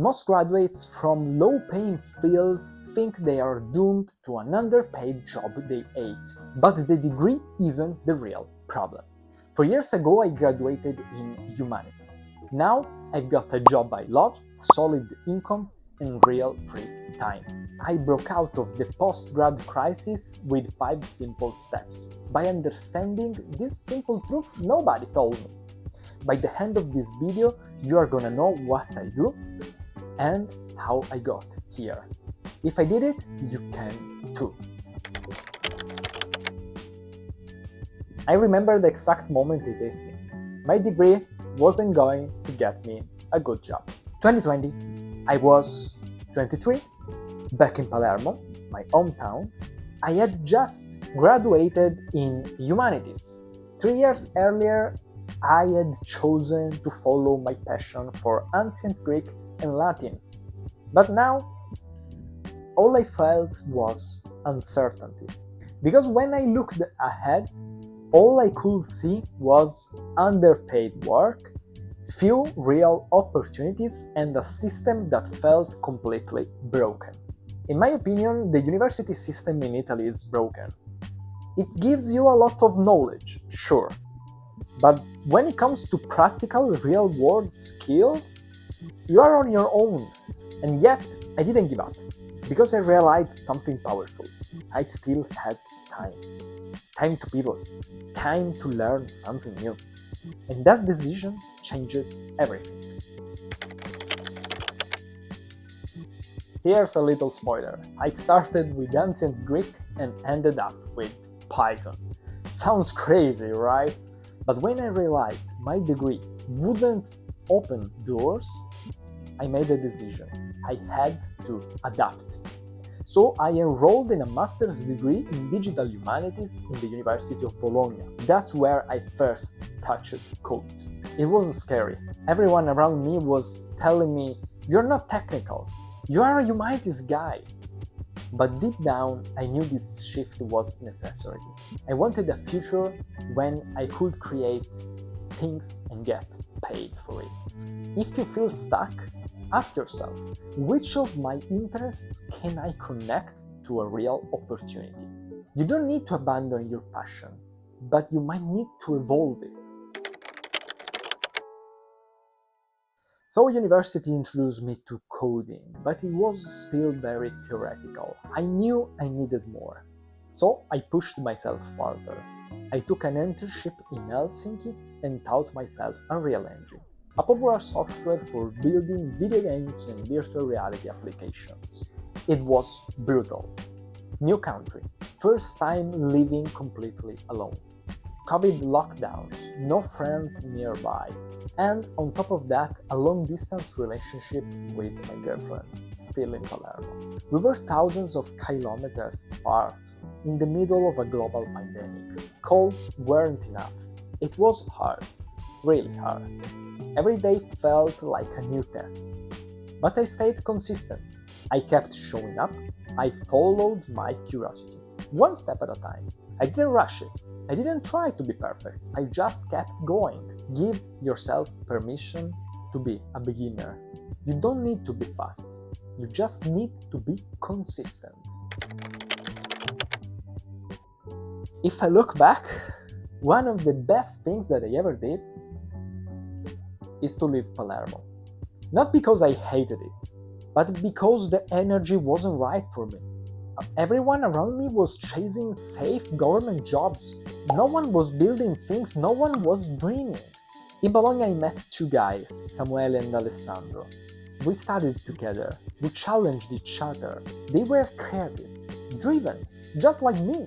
Most graduates from low-paying fields think they are doomed to an underpaid job they hate, but the degree isn't the real problem. 4 years ago I graduated in Humanities. Now I've got a job I love, solid income, and real free time. I broke out of the post-grad crisis with 5 simple steps. By understanding this simple truth nobody told me. By the end of this video, you are gonna know what I do and how I got here. If I did it, you can too. I remember the exact moment it hit me. My degree wasn't going to get me a good job. 2020, I was 23, back in Palermo, my hometown. I had just graduated in Humanities. 3 years earlier, I had chosen to follow my passion for ancient Greek and Latin. But now, all I felt was uncertainty. Because when I looked ahead, all I could see was underpaid work, few real opportunities, and a system that felt completely broken. In my opinion, the university system in Italy is broken. It gives you a lot of knowledge, sure, but when it comes to practical, real-world skills, you are on your own. And yet, I didn't give up, because I realized something powerful. I still had time. Time to pivot, time to learn something new. And that decision changed everything. Here's a little spoiler. I started with ancient Greek and ended up with Python. Sounds crazy, right? But when I realized my degree wouldn't open doors, I made a decision. I had to adapt. So I enrolled in a master's degree in digital humanities in the University of Bologna. That's where I first touched code. It was scary. Everyone around me was telling me, "You're not technical. You are a humanities guy." But deep down, I knew this shift was necessary. I wanted a future when I could create things and get paid for it. If you feel stuck, ask yourself, which of my interests can I connect to a real opportunity? You don't need to abandon your passion, but you might need to evolve it. So university introduced me to coding, but it was still very theoretical. I knew I needed more. So I pushed myself further. I took an internship in Helsinki and taught myself Unreal Engine, a popular software for building video games and virtual reality applications. It was brutal. New country, first time living completely alone. COVID lockdowns, no friends nearby, and on top of that, a long-distance relationship with my girlfriend, still in Palermo. We were thousands of kilometers apart, in the middle of a global pandemic. Calls weren't enough. It was hard, really hard. Every day felt like a new test. But I stayed consistent. I kept showing up. I followed my curiosity, one step at a time. I didn't rush it. I didn't try to be perfect. I just kept going. Give yourself permission to be a beginner. You don't need to be fast. You just need to be consistent. If I look back, one of the best things that I ever did is to leave Palermo. Not because I hated it, but because the energy wasn't right for me. Everyone around me was chasing safe government jobs. No one was building things, no one was dreaming. In Bologna I met 2 guys, Samuele and Alessandro. We studied together, we challenged each other. They were creative, driven, just like me.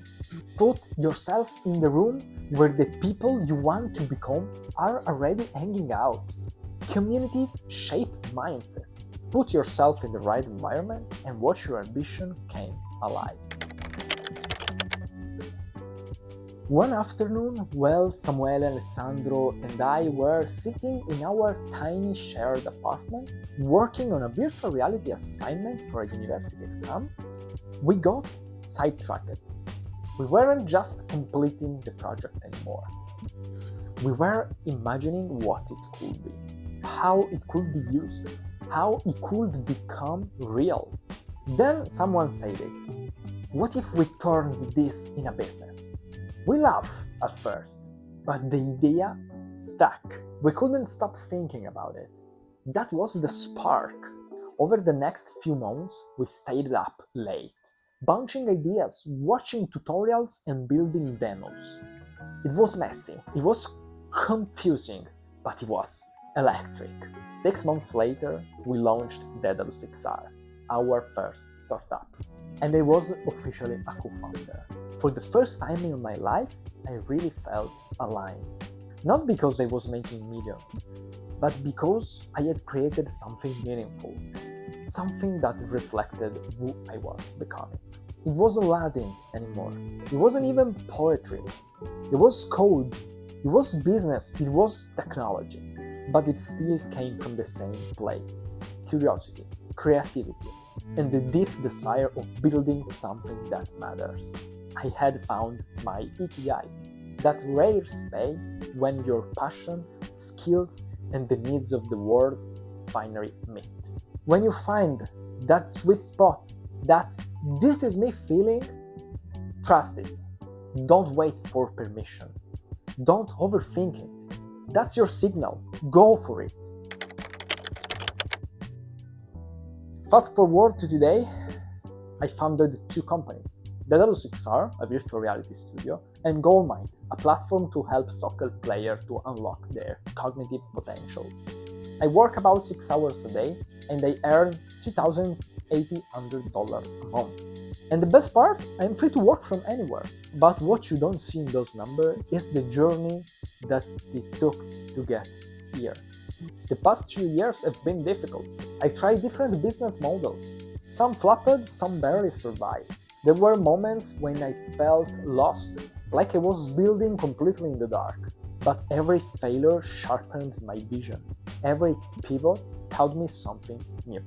Put yourself in the room where the people you want to become are already hanging out. Communities shape mindsets. Put yourself in the right environment and watch your ambition come alive. One afternoon, Samuele, Alessandro and I were sitting in our tiny shared apartment, working on a virtual reality assignment for a university exam. We got sidetracked. We weren't just completing the project anymore. We were imagining what it could be, how it could be used, how it could become real. Then someone said it. What if we turned this in a business? We laugh at first, but the idea stuck. We couldn't stop thinking about it. That was the spark. Over the next few months, we stayed up late, bunching ideas, watching tutorials and building demos. It was messy, it was confusing, but it was electric. 6 months later, we launched Daedalus XR, our first startup. And I was officially a co-founder. For the first time in my life, I really felt aligned. Not because I was making millions, but because I had created something meaningful, something that reflected who I was becoming. It wasn't Latin anymore. It wasn't even poetry. It was code. It was business. It was technology. But it still came from the same place: curiosity, creativity, and the deep desire of building something that matters. I had found my ikigai, that rare space when your passion, skills, and the needs of the world finally meet. When you find that sweet spot, that this is me feeling, trust it. Don't wait for permission. Don't overthink it. That's your signal. Go for it. Fast forward to today, I founded 2 companies: Daedalus XR, a virtual reality studio, and Goldmine, a platform to help soccer players to unlock their cognitive potential. I work about 6 hours a day, and I earn $2,800 a month. And the best part, I'm free to work from anywhere. But what you don't see in those numbers is the journey that it took to get here. The past few years have been difficult. I tried different business models. Some flopped, some barely survived. There were moments when I felt lost, like I was building completely in the dark. But every failure sharpened my vision. Every pivot taught me something new.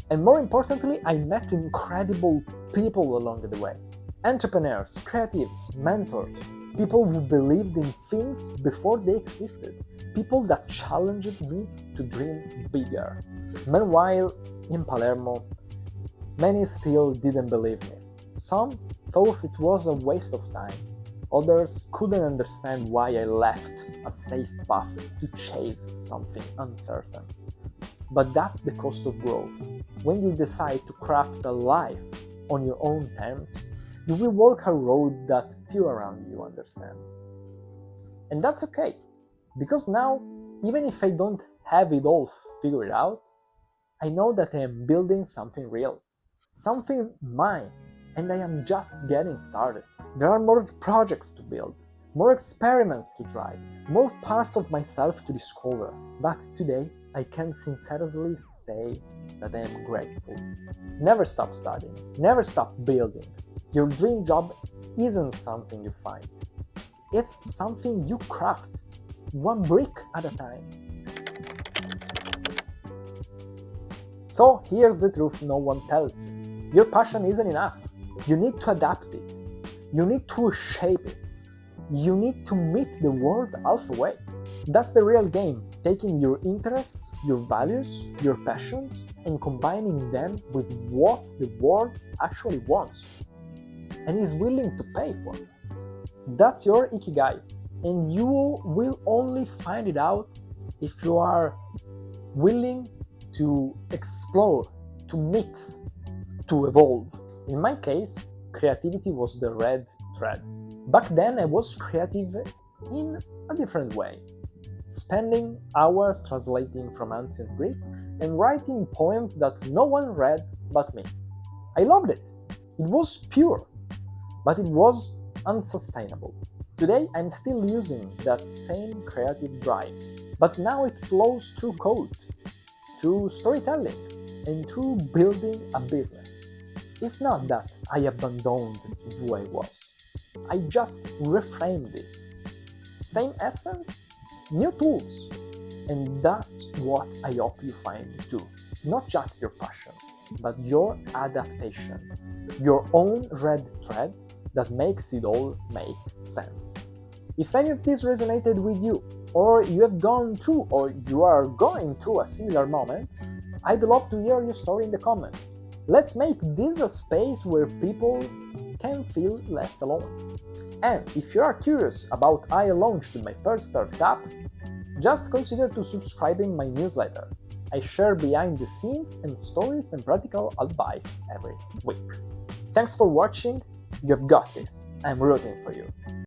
And more importantly, I met incredible people along the way. Entrepreneurs, creatives, mentors, people who believed in things before they existed, people that challenged me to dream bigger. Meanwhile, in Palermo, many still didn't believe me. Some thought it was a waste of time. Others couldn't understand why I left a safe path to chase something uncertain. But that's the cost of growth. When you decide to craft a life on your own terms, you will walk a road that few around you understand. And that's okay, because now, even if I don't have it all figured out, I know that I am building something real, something mine, and I am just getting started. There are more projects to build, more experiments to try, more parts of myself to discover. But today, I can sincerely say that I am grateful. Never stop studying, never stop building. Your dream job isn't something you find. It's something you craft, one brick at a time. So here's the truth no one tells you. Your passion isn't enough. You need to adapt it. You need to shape it. You need to meet the world halfway. That's the real game, taking your interests, your values, your passions, and combining them with what the world actually wants and is willing to pay for. That's your ikigai, and you will only find it out if you are willing to explore, to mix, to evolve. In my case, creativity was the red thread. Back then I was creative in a different way, spending hours translating from ancient Greeks and writing poems that no one read but me. I loved it. It was pure, but it was unsustainable. Today I'm still using that same creative drive, but now it flows through code, through storytelling, and through building a business. It's not that I abandoned who I was. I just reframed it. Same essence, new tools. And that's what I hope you find too. Not just your passion, but your adaptation. Your own red thread that makes it all make sense. If any of this resonated with you, or you have gone through or you are going through a similar moment, I'd love to hear your story in the comments. Let's make this a space where people can feel less alone. And if you are curious about how I launched my first startup, just consider to subscribing my newsletter. I share behind the scenes and stories and practical advice every week. Thanks for watching. You've got this. I'm rooting for you.